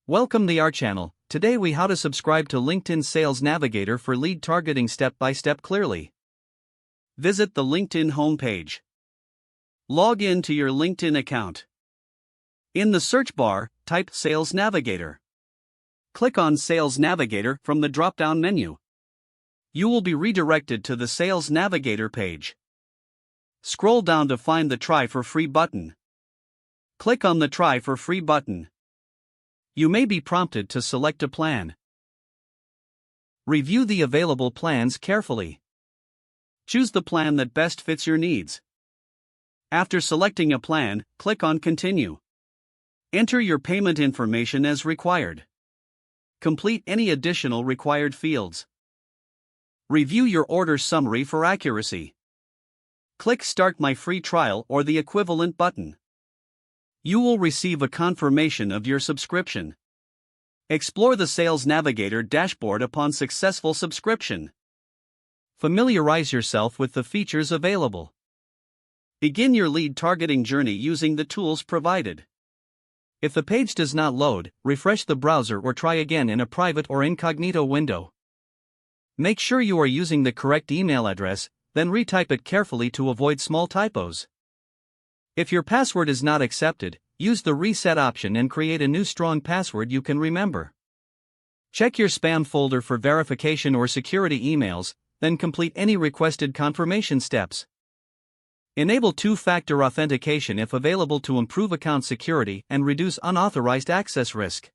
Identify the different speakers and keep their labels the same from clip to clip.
Speaker 1: Welcome to our channel. Today we how to subscribe to LinkedIn Sales Navigator for lead targeting step by step clearly. Visit the LinkedIn homepage. Log in to your LinkedIn account. In the search bar, type Sales Navigator. Click on Sales Navigator from the drop-down menu. You will be redirected to the Sales Navigator page. Scroll down to find the Try for Free button. Click on the Try for Free button. You may be prompted to select a plan. Review the available plans carefully. Choose the plan that best fits your needs. After selecting a plan, click on Continue. Enter your payment information as required. Complete any additional required fields. Review your order summary for accuracy. Click Start My Free Trial or the equivalent button. You will receive a confirmation of your subscription. Explore the Sales Navigator dashboard upon successful subscription. Familiarize yourself with the features available. Begin your lead targeting journey using the tools provided. If the page does not load, refresh the browser or try again in a private or incognito window. Make sure you are using the correct email address, then retype it carefully to avoid small typos. If your password is not accepted, use the reset option and create a new strong password you can remember. Check your spam folder for verification or security emails, then complete any requested confirmation steps. Enable two-factor authentication if available to improve account security and reduce unauthorized access risk.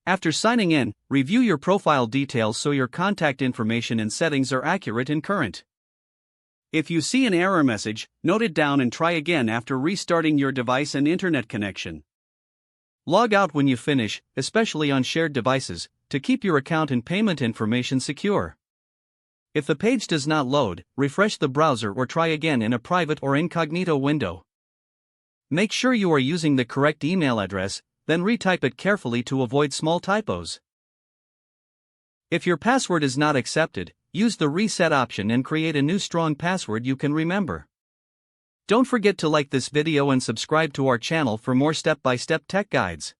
Speaker 1: After signing in, review your profile details so your contact information and settings are accurate and current. If you see an error message, note it down and try again after restarting your device and internet connection. Log out when you finish, especially on shared devices, to keep your account and payment information secure. If the page does not load, refresh the browser or try again in a private or incognito window. Make sure you are using the correct email address, then retype it carefully to avoid small typos. If your password is not accepted, use the reset option and create a new strong password you can remember. Don't forget to like this video and subscribe to our channel for more step-by-step tech guides.